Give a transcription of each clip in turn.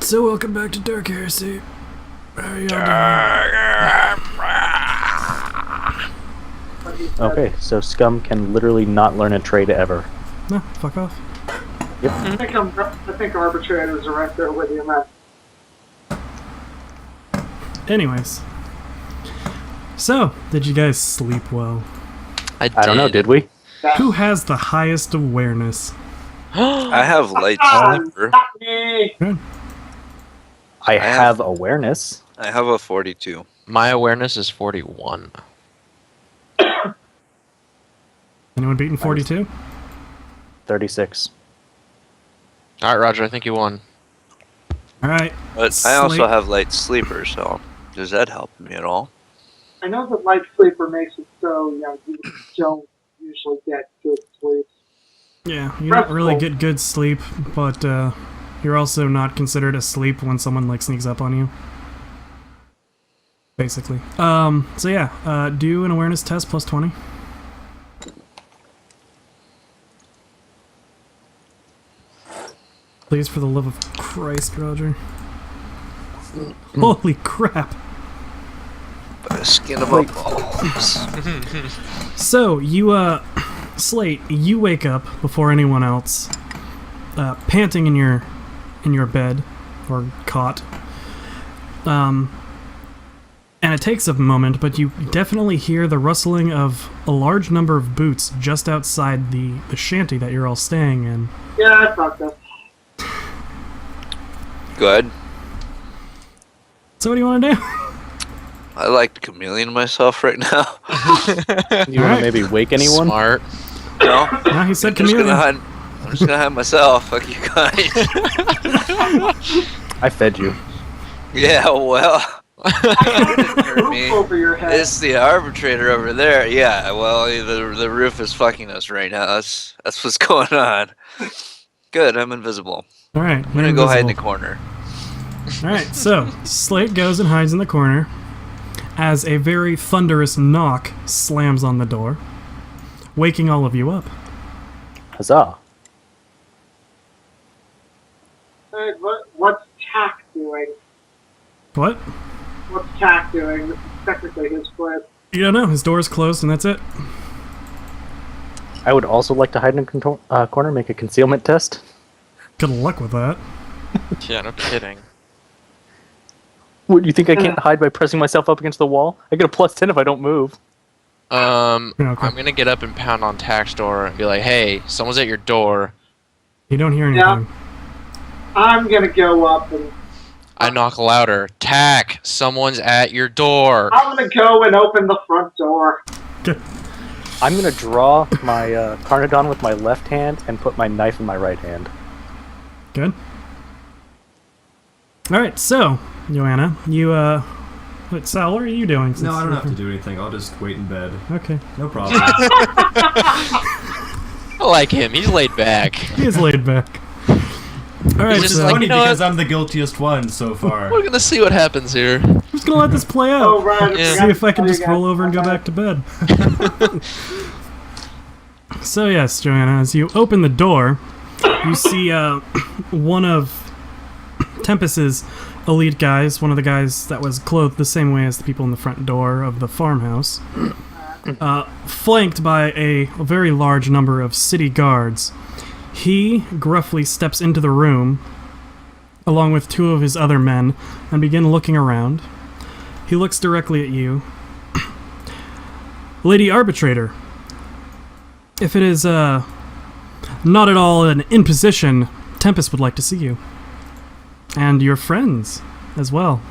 So welcome back to Dark Heresy. How are y'all doing? Okay, so Scum can literally not learn a trade ever. No, fuck off. Yep. I think arbitrators are right there with you, man. Anyways. So, did you guys sleep well? I don't know, did we? Who has the highest awareness? I have light sleeper. Good. I have awareness. I have a 42. My awareness is 41. Anyone beating 42? 36. Alright, Roger, I think you won. Alright. But I also have light sleeper, so does that help me at all? I know that light sleeper makes it so you don't usually get good sleep. Yeah, you don't really get good sleep, but you're also not considered asleep when someone like sneaks up on you. Basically. So yeah, do an awareness test plus 20. Please, for the love of Christ, Roger. Holy crap. Skin of a balls. So, you, Slate, you wake up before anyone else, panting in your bed, or cot. And it takes a moment, but you definitely hear the rustling of a large number of boots just outside the shanty that you're all staying in. Yeah, I thought that. Good. So what do you want to do? I like chameleon myself right now. You want to maybe wake anyone? Smart. No? No, he said I'm just chameleon. I'm just gonna hide myself. Fuck you guys. I fed you. Yeah, well. Hurt me. Roof over your head. It's the arbitrator over there. Yeah, well, the roof is fucking us right now. That's what's going on. Good, I'm invisible. Alright, I'm gonna go hide in the corner. Alright, so Slate goes and hides in the corner as a very thunderous knock slams on the door, waking all of you up. Huzzah. Hey, what's Tack doing? What? What's Tack doing? This is technically his place. You don't know. His door is closed and that's it. I would also like to hide in a corner, make a concealment test. Good luck with that. Yeah, no kidding. What, do you think I can't hide by pressing myself up against the wall? I get a plus 10 if I don't move. Okay. I'm gonna get up and pound on Tack's door and be like, hey, someone's at your door. You don't hear Yeah. anything. I'm gonna go up and I knock louder. Tack, someone's at your door. I'm gonna go and open the front door. Good. I'm going to draw my Carnodon with my left hand and put my knife in my right hand. Good. Alright, so, Joanna, you, wait, Sal, what are you doing? No, I don't have to do anything. I'll just wait in bed. Okay. No problem. I like him. He's laid back. He is laid back. Alright, He's Which just is so like, funny you know because what? I'm the guiltiest one so far. We're gonna see what happens here. I'm just gonna let this play out. Oh, right. Yeah. See if I can just roll over and go back to bed. So yes, Joanna, as you open the door, you see one of Tempest's elite guys, one of the guys that was clothed the same way as the people in the front door of the farmhouse, flanked by a very large number of city guards. He gruffly steps into the room, along with two of his other men, and begin looking around. He looks directly at you. Lady Arbitrator, if it is not at all an imposition, Tempest would like to see you. And your friends as well.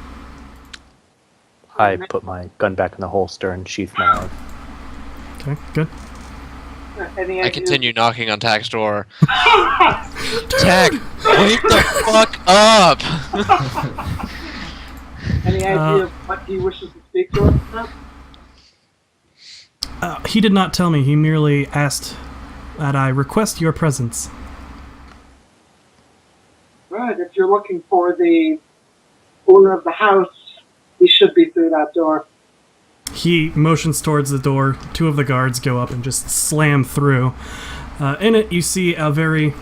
I put my gun back in the holster and sheath my knife. Okay, good. Any I ideas? continue knocking on Tack's door. Tack, wake the fuck up! Any idea of what he wishes to speak to us about? He did not tell me. He merely asked that I request your presence. Right, if you're looking for the owner of the house, he should be through that door. He motions towards the door. Two of the guards go up and just slam through. In it, you see a very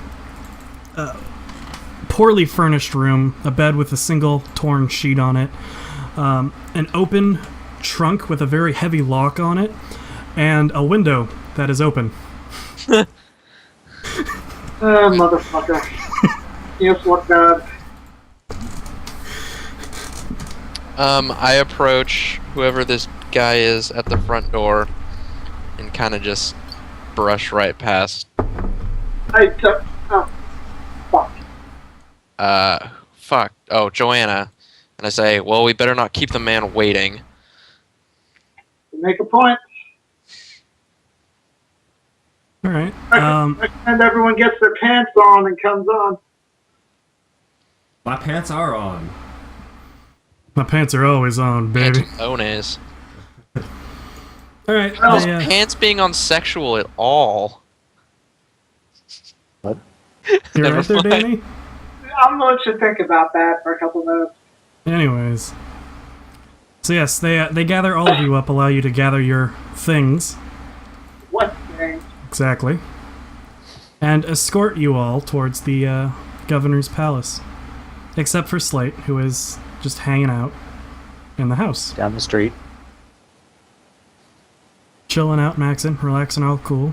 poorly furnished room, a bed with a single torn sheet on it, an open trunk with a very heavy lock on it, and a window that is open. Motherfucker. Yes, what God? I approach whoever this guy is at the front door and kind of just brush right past. Oh, fuck. Fuck. Oh, Joanna. And I say, well, we better not keep the man waiting. You make a point. All right. And everyone gets their pants on and comes on. My pants are on. My pants are always on, baby. Ones. All right. How's they, pants being unsexual at all? What? you're Never right there, mind. Danny? I'm going to think about that for a couple minutes. Anyways. So yes, they gather all of you up, allow you to gather your things. What thing? Exactly. And escort you all towards the governor's palace. Except for Slate, who is just hanging out in the house. Down the street. Chilling out, maxing, relaxing, all cool.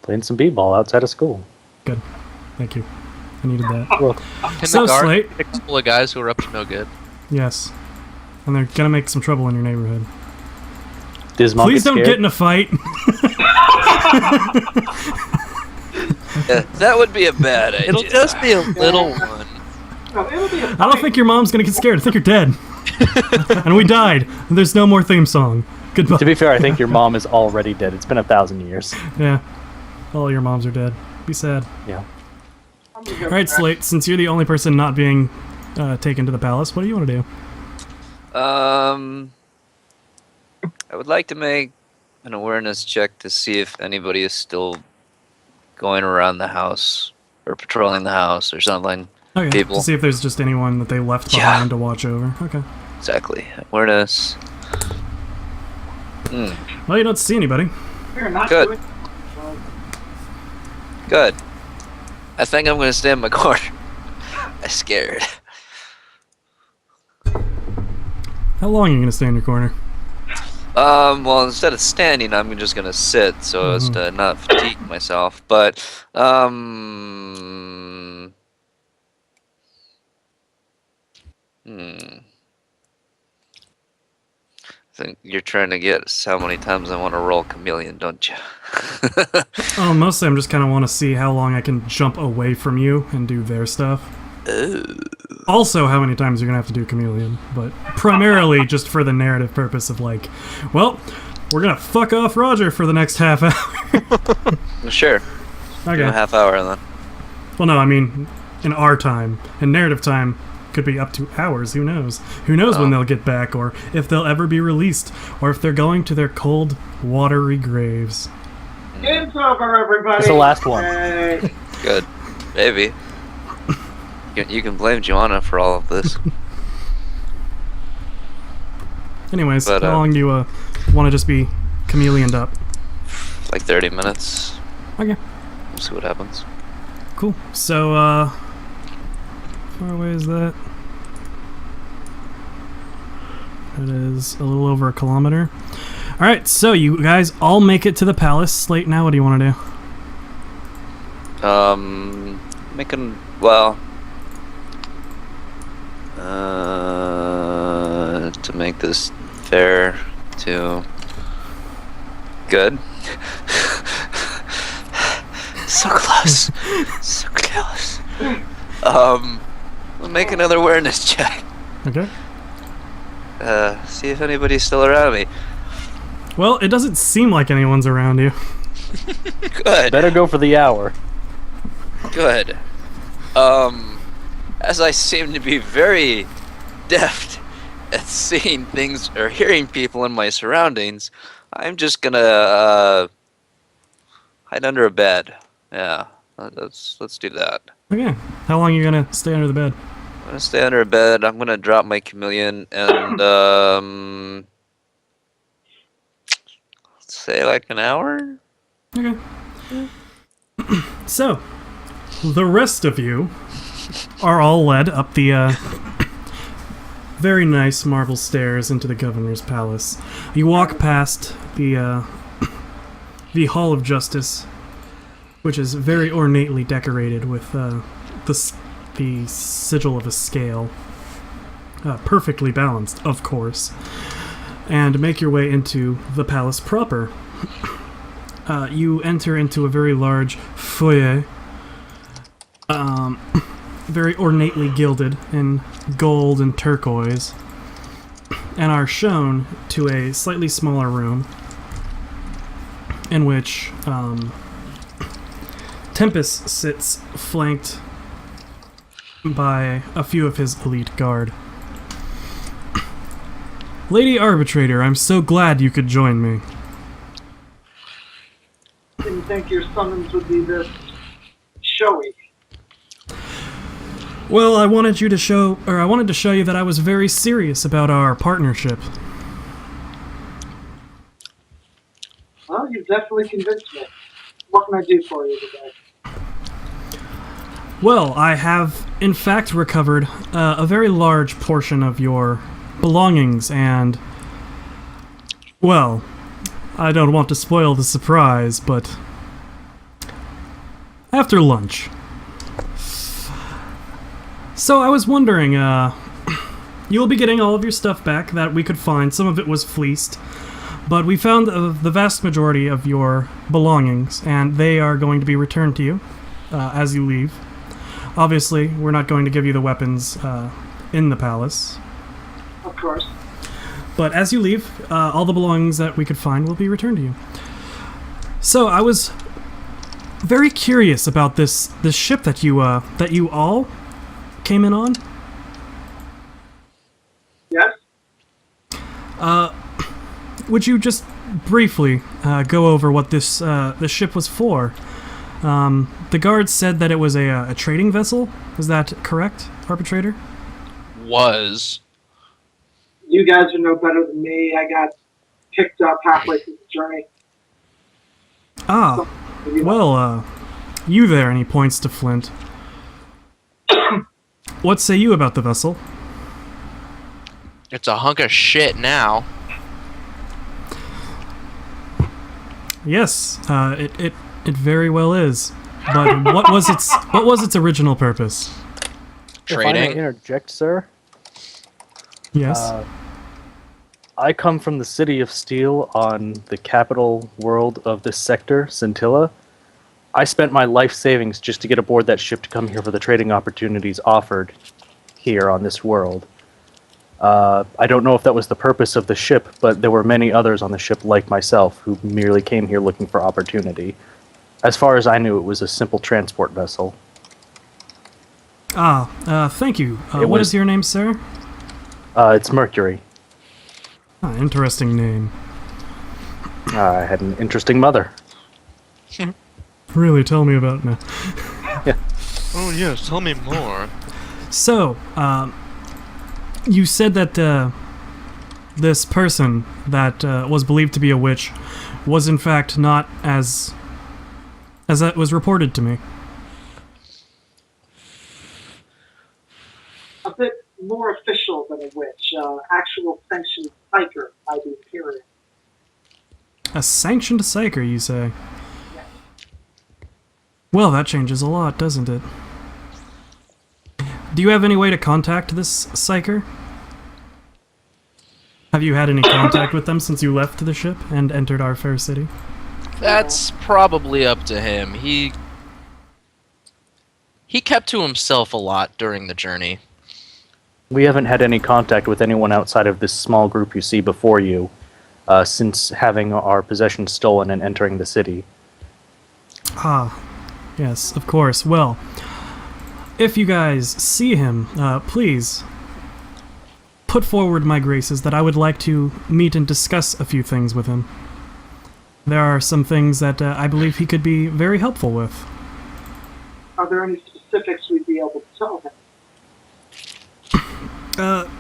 Playing some b-ball outside of school. Good. Thank you. I needed that. Well, Can So, the guard Slate. pick a couple of guys who are up to no good? Yes. And they're gonna make some trouble in your neighborhood. did his mom Please get don't scared? get in a fight. Yeah, that would be a bad idea. It'll just be a little one. Oh, it'll be a I don't think your mom's gonna get scared. I think you're dead. And we died. And there's no more theme song. Goodbye. To be fair, I think your mom is already dead. It's been 1,000 years. Yeah. All your moms are dead. Be sad. Yeah. All right, Slate. Since you're the only person not being taken to the palace, what do you want to do? I would like to make an awareness check to see if anybody is still going around the house or patrolling the house or something. Okay. People. To see if there's just anyone that they left Yeah. behind to watch over. Okay. Exactly. Awareness. Well, you don't see anybody. We're not Good. doing. Good. I think I'm gonna stay in my corner. I'm scared. How long are you gonna stay in your corner? Well, instead of standing, I'm just gonna sit so as to not fatigue myself. But, I think you're trying to get how many times I want to roll chameleon, don't you? Oh, mostly I'm just kind of want to see how long I can jump away from you and do their stuff. Also, how many times you're gonna have to do chameleon, but primarily just for the narrative purpose of like, well, we're gonna fuck off Roger for the next half hour. Sure. Okay. Do a half hour then. Well, no, I mean, in our time. In narrative time, could be up to hours. Who knows? Who knows when they'll get back, or if they'll ever be released, or if they're going to their cold, watery graves. Game's over, everybody. It's the last one. Hey. Good. Maybe. You can blame Joanna for all of this. Anyways, But, how long do you want to just be chameleoned up? Like 30 minutes. Okay. We'll see what happens. Cool. So, how far away is that? That is a little over a kilometer. Alright, so you guys all make it to the palace. Slate, now what do you want to do? Making, well, to make this fair to good. So close. So close. We'll make another awareness check. Okay. See if anybody's still around me. Well, it doesn't seem like anyone's around you. Good. Better go for the hour. Good. As I seem to be very deft at seeing things or hearing people in my surroundings, I'm just gonna hide under a bed. Yeah, let's do that. Okay. How long are you gonna stay under the bed? I'm gonna stay under a bed. I'm gonna drop my chameleon and let's say like an hour. Okay. So, the rest of you are all led up the very nice marble stairs into the governor's palace. You walk past the Hall of Justice, which is very ornately decorated with the sigil of a scale, perfectly balanced, of course, and make your way into the palace proper. You enter into a very large foyer, very ornately gilded in gold and turquoise, and are shown to a slightly smaller room in which Tempest sits flanked by a few of his elite guard. Lady Arbitrator, I'm so glad you could join me. Didn't think your summons would be this showy. Well, I wanted to show you that I was very serious about our partnership. Well, you've definitely convinced me. What can I do for you today? Well, I have, in fact, recovered a very large portion of your belongings, and, well, I don't want to spoil the surprise, but after lunch. So I was wondering, you'll be getting all of your stuff back that we could find. Some of it was fleeced, but we found the vast majority of your belongings, and they are going to be returned to you as you leave. Obviously, we're not going to give you the weapons in the palace. Of course. But as you leave, all the belongings that we could find will be returned to you. So I was very curious about this ship that you all came in on. Yes? Would you just briefly go over what this ship was for? The guards said that it was a trading vessel. Is that correct, Arbitrator? Was. You guys are no better than me. I got picked up halfway through the journey. Ah, well, you there, and he points to Flint. What say you about the vessel? It's a hunk of shit now. Yes, it very well is. But what was its original purpose? If I may Trading. interject, sir, Yes. I come from the city of Steel on the capital world of this sector, Scintilla. I spent my life savings just to get aboard that ship to come here for the trading opportunities offered here on this world. I don't know if that was the purpose of the ship, but there were many others on the ship like myself who merely came here looking for opportunity. As far as I knew, it was a simple transport vessel. Thank you. What was- is your name, sir? It's Mercury. Interesting name. I had an interesting mother. Really, tell me about it. Oh yes, tell me more. So, you said that this person that was believed to be a witch was in fact not as that was reported to me. A bit more official than a witch. Actual sanctioned psyker by the Imperium. A sanctioned psyker, you say? Well, that changes a lot, doesn't it? Do you have any way to contact this psyker? Have you had any contact with them since you left the ship and entered our fair city? That's probably up to him. He kept to himself a lot during the journey. We haven't had any contact with anyone outside of this small group you see before you since having our possessions stolen and entering the city. Ah, yes, of course. Well, if you guys see him, please put forward my graces that I would like to meet and discuss a few things with him. There are some things that I believe he could be very helpful with. Are there any specifics we'd be able to tell him?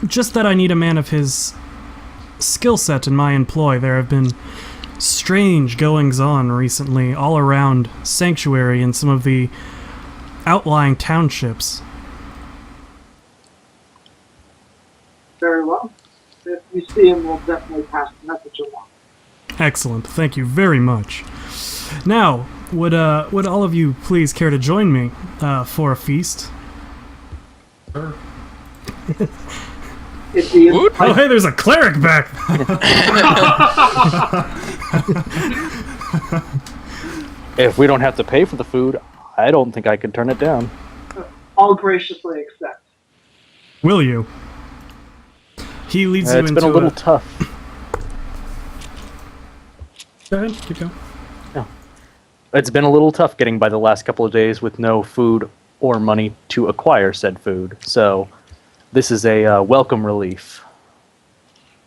Just that I need a man of his skill set in my employ. There have been strange goings-on recently all around Sanctuary and some of the outlying townships. Very well. If you see him, we'll definitely pass the message along. Excellent. Thank you very much. Now, would all of you please care to join me for a feast? Sure. If the Oh, hey, there's a cleric back. If we don't have to pay for the food, I don't think I can turn it down. I'll graciously accept. Will you? He leads you It's into been a little tough. Go ahead, keep going. It's been a little tough getting by the last couple of days with no food or money to acquire said food. So this is a welcome relief.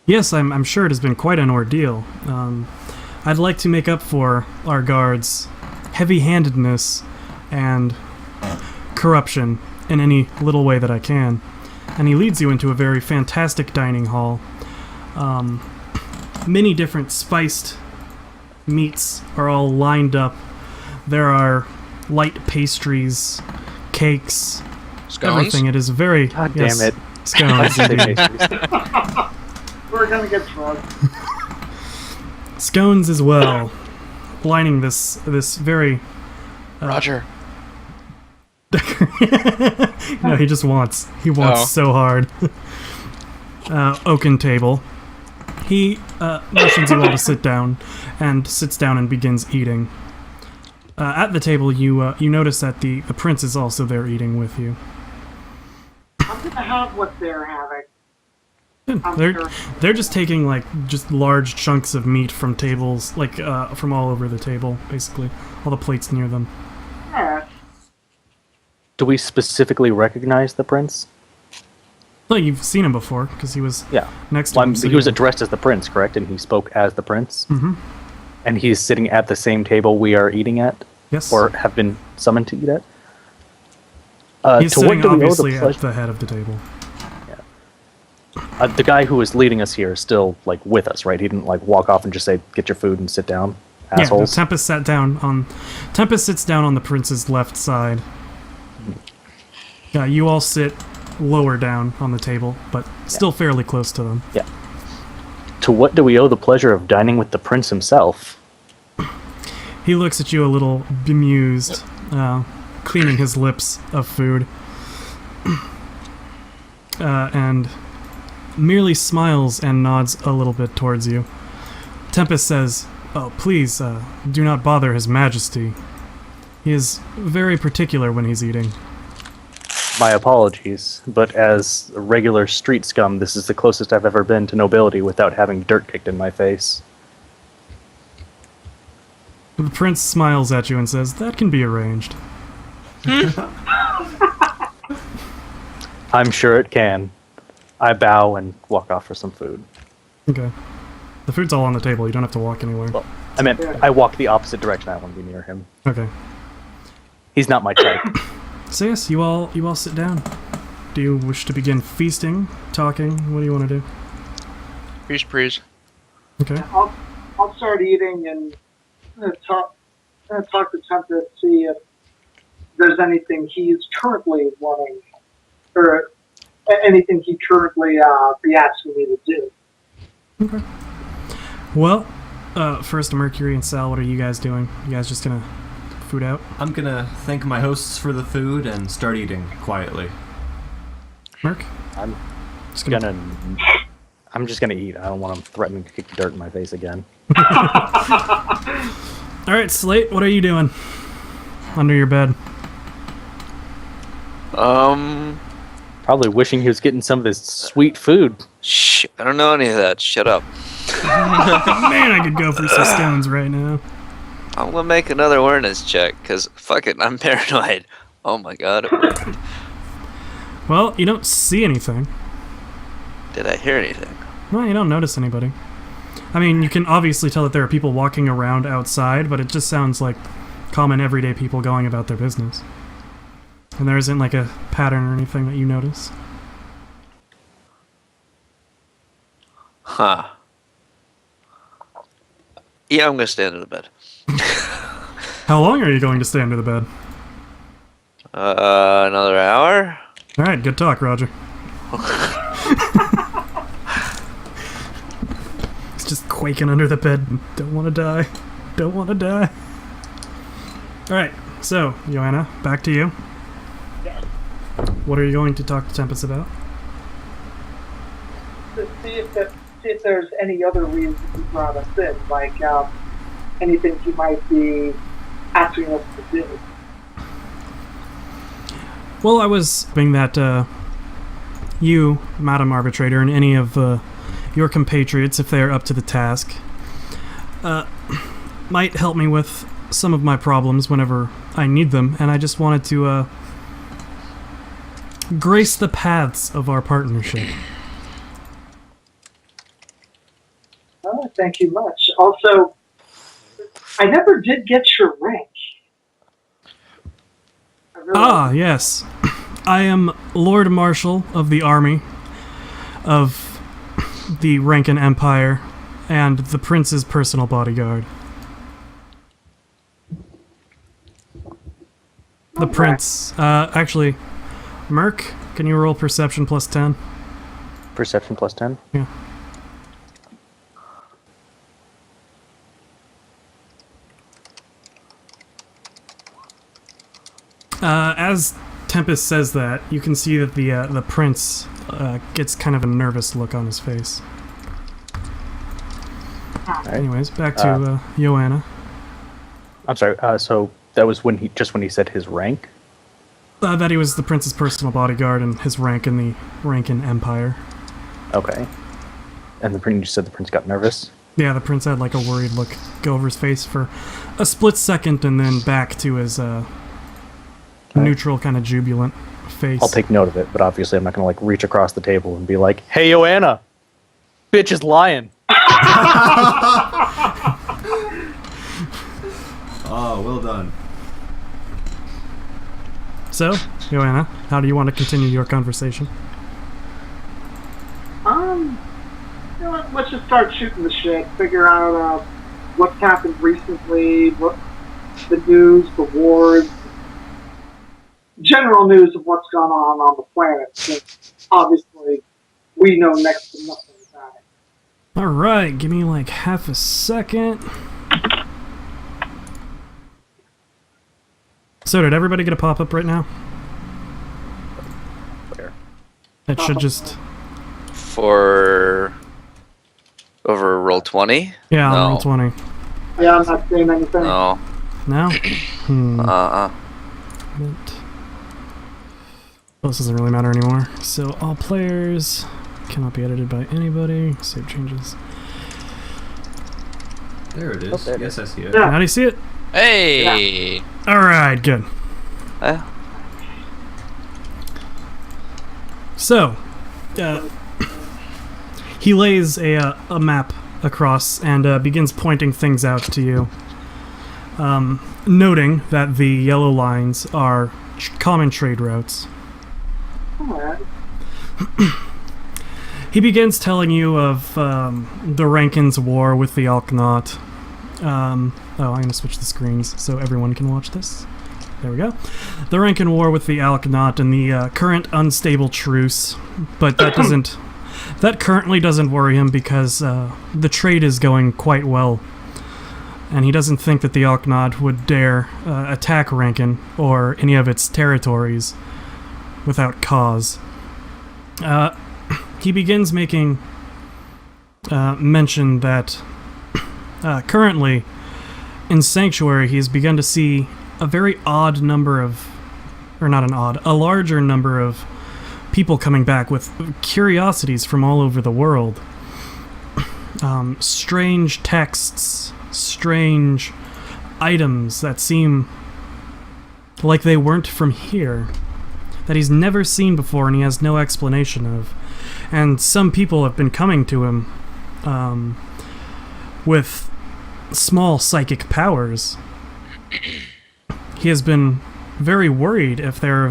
Yes, I'm sure it has been quite an ordeal. I'd like to make up for our guards' heavy-handedness and corruption in any little way that I can. And he leads you into a very fantastic dining hall. Many different spiced meats are all lined up. There are light pastries, cakes, Scones? everything. It is very... God yes, damn it. Scones, indeed. We're gonna get drunk. Scones as well, lining this very... Roger. No, he just wants. He wants Oh. so hard. Oaken table. He motions you all to sit down, and sits down and begins eating. At the table, you notice that the prince is also there eating with you. I'm gonna have what they're having. I'm They're sure. they're just taking like just large chunks of meat from tables, like from all over the table, basically, all the plates near them. Yeah. Do we specifically recognize the prince? Well, you've seen him before because he was Yeah. next to Well, him. so he was you- addressed as the prince, correct? And he spoke as the prince? Mhm. And he's sitting at the same table we are eating at? Yes. Or have been summoned to eat at? He's to sitting what do we owe the obviously at pleasure? the head of the table. The guy who was leading us here is still like with us, right? He didn't like walk off and just say, "Get your food and sit down." Yeah, Assholes. Tempest sat down on. Tempest sits down on the prince's left side. Yeah, you all sit lower down on the table, but still fairly close to them. Yeah. To what do we owe the pleasure of dining with the prince himself? He looks at you a little bemused, cleaning his lips of food, and merely smiles and nods a little bit towards you. Tempest says, "Oh, please, do not bother His Majesty. He is very particular when he's eating." My apologies, but as a regular street scum, this is the closest I've ever been to nobility without having dirt kicked in my face. The prince smiles at you and says, "That can be arranged." I'm sure it can. I bow and walk off for some food. Okay. The food's all on the table. You don't have to walk anywhere. Well, I meant I walk the opposite direction. I want to be near him. Okay. He's not my type. So yes, you all sit down. Do you wish to begin feasting, talking? What do you want to do? Please. Okay. I'll start eating and talk to Tempest, see if there's anything he's currently wanting, or anything he currently be asking me to do. Okay. Well, first Mercury and Sal, what are you guys doing? You guys just gonna food out? I'm gonna thank my hosts for the food and start eating quietly. Merc? I'm Just I'm just gonna eat. I don't want him threatening to kick dirt in my face again. Alright, Slate, what are you doing? Under your bed. Probably wishing he was getting some of this sweet food. Shh, I don't know any of that. Shut up. Man, I could go for some stones right now. I'm gonna make another awareness check, because fuck it, I'm paranoid. Oh my god, it worked. Well, you don't see anything. Did I hear anything? No, you don't notice anybody. I mean, you can obviously tell that there are people walking around outside, but it just sounds like common everyday people going about their business. And there isn't like a pattern or anything that you notice. Huh. Yeah, I'm gonna stay under the bed. How long are you going to stay under the bed? Another hour? Alright, good talk, Roger. quaking under the bed. Don't want to die. Don't want to die. Alright, so, Joanna, back to you. Yes. What are you going to talk to Tempest about? To see if there's any other reason he brought us in, like anything he might be asking us to do. Well, I was hoping that you, Madam Arbitrator, and any of your compatriots, if they're up to the task, might help me with some of my problems whenever I need them, and I just wanted to grace the paths of our partnership. Oh, thank you much. Also, I never did get your rank. Ah, yes. I am Lord Marshal of the Army of the Rankin Empire and the Prince's personal bodyguard. The Prince. Actually, Merc, can you roll Perception plus 10? Perception plus 10? Yeah. As Tempest says that, you can see that the prince gets kind of a nervous look on his face. Alright. Anyways, back to Joanna. I'm sorry, so that was when he said his rank? That he was the prince's personal bodyguard and his rank in the Rankin Empire. Okay. And you said the prince got nervous? Yeah, the prince had like a worried look go over his face for a split second and then back to his neutral, kind of jubilant face. I'll take note of it, but obviously I'm not going to like reach across the table and be like, "Hey, Joanna, bitch is lying." Oh, well done. So, Joanna, how do you want to continue your conversation? You know what, let's just start shooting the shit. Figure out what's happened recently, what the news, the wars, general news of what's gone on the planet. Since obviously, we know next to nothing about it. Alright, give me like half a second. So did everybody get a pop-up right now? Where? It should just... For over roll 20? Yeah, No. on roll 20. Yeah, I'm not saying anything. No. No? Uh-uh. Well, this doesn't really matter anymore. So, all players cannot be edited by anybody. Save changes. There it is. Yes, I see it. Yeah. How do you see it? Hey! Alright, good. So, he lays a map across and begins pointing things out to you, noting that the yellow lines are common trade routes. Alright. He begins telling you of the Rankin's war with the Alknot. I'm going to switch the screens so everyone can watch this. There we go. The Rankin war with the Alknot and the current unstable truce, but that currently doesn't worry him because the trade is going quite well, and he doesn't think that the Alknot would dare attack Rankin or any of its territories without cause. He begins making mention that currently in Sanctuary he's begun to see a very odd number of, or not an odd, a larger number of people coming back with curiosities from all over the world. Strange texts, strange items that seem like they weren't from here, that he's never seen before and he has no explanation of. And some people have been coming to him with small psychic powers. He has been very worried if there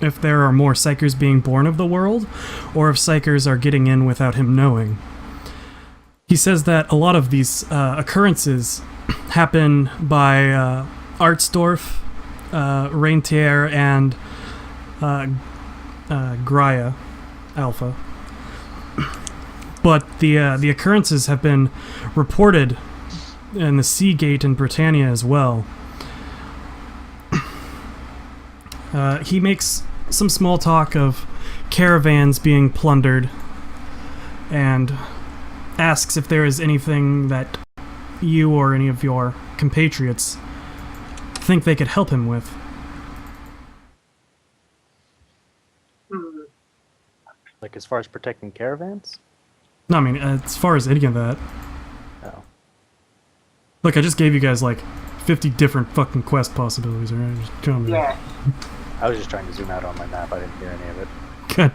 are more Psychers being born of the world, or if Psychers are getting in without him knowing. He says that a lot of these occurrences happen by Artsdorf, Reintier, and Graia Alpha. but the occurrences have been reported in the Sea Gate in Britannia as well. He makes some small talk of caravans being plundered and asks if there is anything that you or any of your compatriots think they could help him with. Like as far as protecting caravans? No, I mean, as far as any of that. Oh. Look, I just gave you guys like 50 different fucking quest possibilities, alright? Just come on. Yeah. I was just trying to zoom out on my map. I didn't hear any of it. Good.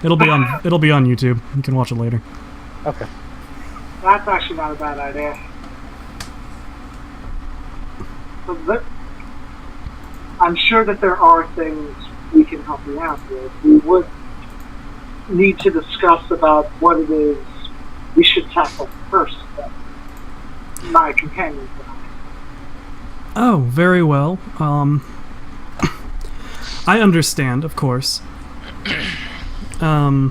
It'll be on YouTube. You can watch it later. Okay. That's actually not a bad idea. I'm sure that there are things we can help you out with. We would need to discuss about what it is we should tackle first. My companions and I. Oh, very well. I understand, of course. So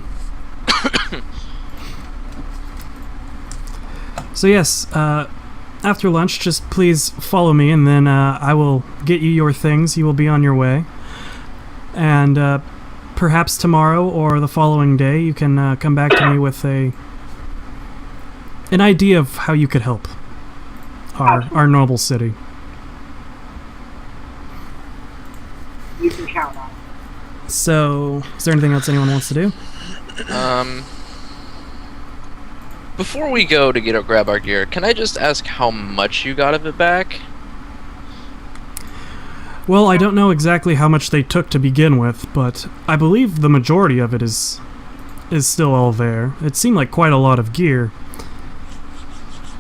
yes, after lunch, just please follow me, and then I will get you your things. You will be on your way. And perhaps tomorrow or the following day, you can come back to me with an idea of how you could help our noble city. You can count on it. So, is there anything else anyone wants to do? Before we go to grab our gear, can I just ask how much you got of it back? Well, I don't know exactly how much they took to begin with, but I believe the majority of it is still all there. It seemed like quite a lot of gear.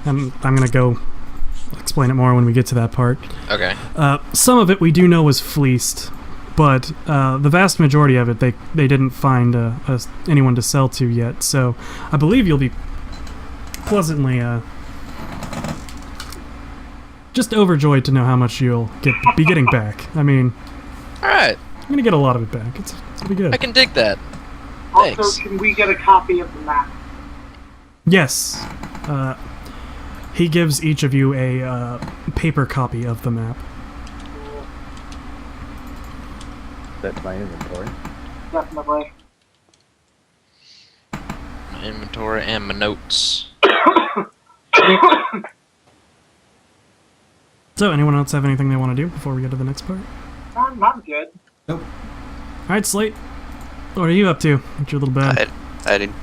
And I'm gonna go explain it more when we get to that part. Okay. Some of it we do know was fleeced, but the vast majority of it they didn't find anyone to sell to yet. So I believe you'll be pleasantly just overjoyed to know how much you'll be getting back. I mean, Alright. I'm gonna get a lot of it back. It'll be good. I can dig that. Also, Thanks. can we get a copy of the map? Yes. He gives each of you a paper copy of the map. That's my inventory. Definitely. My inventory and my notes. So, anyone else have anything they want to do before we get to the next part? I'm good. Nope. Alright, Slate. What are you up to? What's your little bed? I didn't.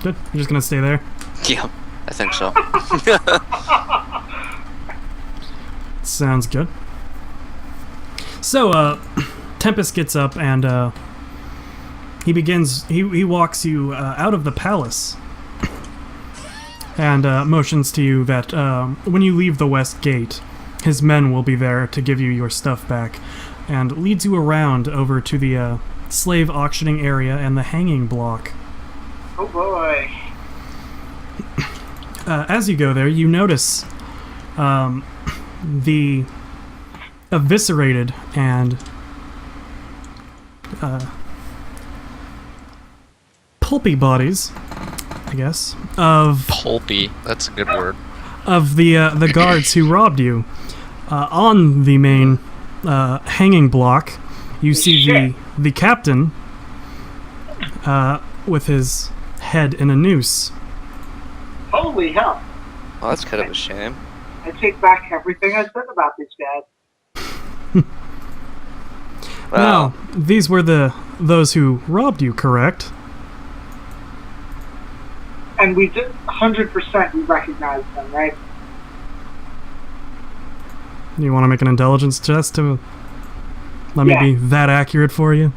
Good. You're just gonna stay there? Yeah, I think so. Sounds good. So, Tempest gets up and he walks you out of the palace and motions to you that when you leave the west gate, his men will be there to give you your stuff back, and leads you around over to the slave auctioning area and the hanging block. Oh boy. As you go there, you notice the eviscerated and pulpy bodies, I guess, of Pulpy. That's a good word. of the guards who robbed you. On the main hanging block, you see the captain with his head in a noose. Holy hell. Well, that's kind of a shame. I take back everything I said about these guys. Well, Now, these were those who robbed you, correct? And we did 100% we recognize them, right? You want to make an intelligence test to let me Yeah. be that accurate for you?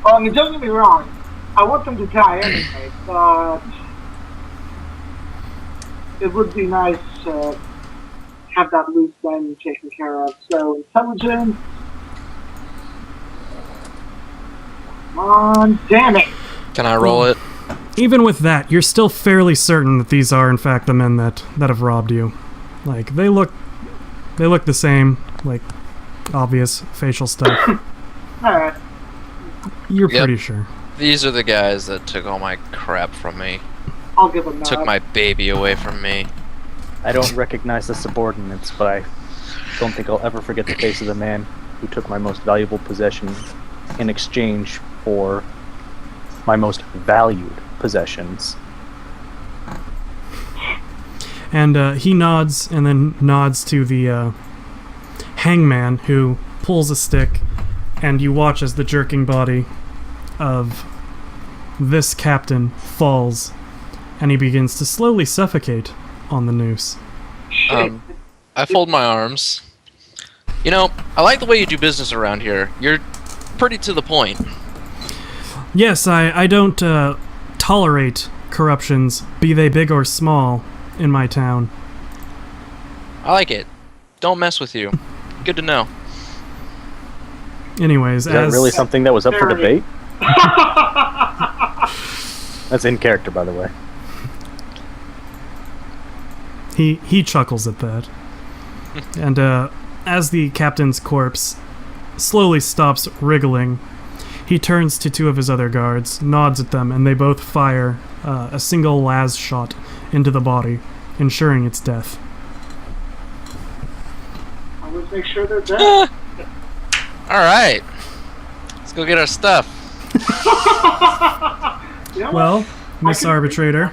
Well, I mean, don't get me wrong. I want them to die anyway, but it would be nice to have that loose end taken care of. So, intelligence. Come on, damn it! Can I roll it? Even with that, you're still fairly certain that these are in fact the men that have robbed you. Like, they look the same, like obvious facial stuff. Alright. You're Yep. pretty sure. These are the guys that took all my crap from me. I'll give a nod. Took my baby away from me. I don't recognize the subordinates, but I don't think I'll ever forget the face of the man who took my most valuable possession in exchange for my most valued possessions. And he nods and then nods to the hangman who pulls a stick, and you watch as the jerking body of this captain falls, and he begins to slowly suffocate on the noose. I fold my arms. You know, I like the way you do business around here. You're pretty to the point. Yes, I don't tolerate corruptions, be they big or small, in my town. I like it. Don't mess with you. Good to know. Anyways, Is that as really something that was up for Very. debate? That's in character, by the way. he chuckles at that. And as the captain's corpse slowly stops wriggling, he turns to two of his other guards, nods at them, and they both fire a single las shot into the body, ensuring its death. Always make sure they're dead. Alright. Let's go get our stuff. You know what? Well, Miss Arbitrator,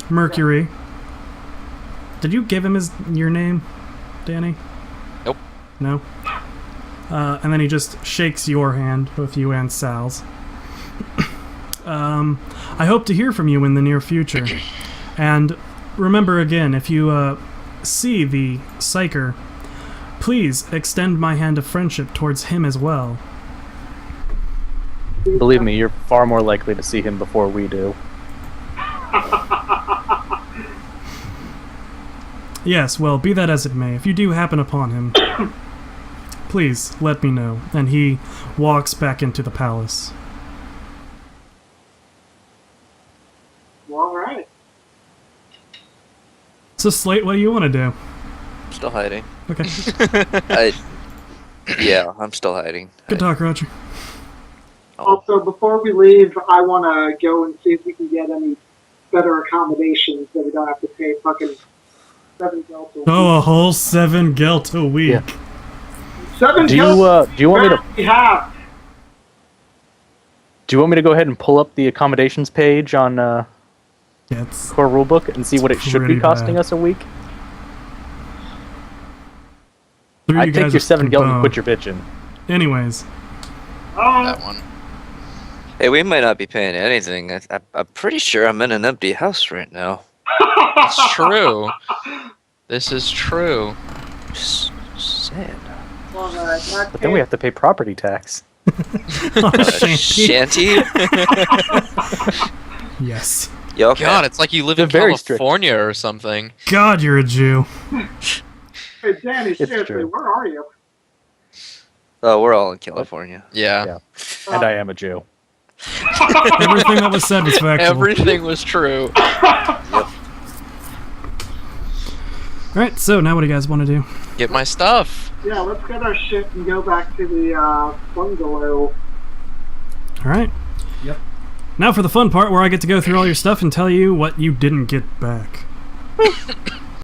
Mercury, did you give him your name, Danny? Nope. No? And then he just shakes your hand, both you and Sal's. I hope to hear from you in the near future. And remember again, if you see the Psyker, please extend my hand of friendship towards him as well. Believe me, you're far more likely to see him before we do. Yes, well, be that as it may, if you do happen upon him, please let me know. And he walks back into the palace. Well, all right. So, Slate, what do you want to do? I'm still hiding. Okay. Yeah, I'm still hiding. Good talk, Roger. Also, before we leave, I want to go and see if we can get any better accommodations that we don't have to pay fucking 7 gelt a week. Oh, a whole 7 gelt a week. Yeah. 7 Do you gelt do you want me to we have. go ahead and pull up the accommodations page on Yeah, it's Core Rulebook and see what it should pretty be costing bad. us a week? three I'd you take guys your are 7 gelt and bone. quit your bitching. Anyways, That one. Hey, we might not be paying anything. I'm pretty sure I'm in an empty house right now. It's true. This is true. Just sad. Well, in that But then we have to pay property tax. Shanty. Shanty? Yes. Yeah, okay. God, it's like you live They're in very strict. California or something. God, you're a Jew. Hey, Danny, seriously, true. where are you? Oh, we're all in California. Yeah. Yeah. And I am a Jew. Everything that was said was factual. Everything was true. Alright, so now what do you guys want to do? Get my stuff. Yeah, let's get our shit and go back to the bungalow. Alright. Yep. Now for the fun part where I get to go through all your stuff and tell you what you didn't get back.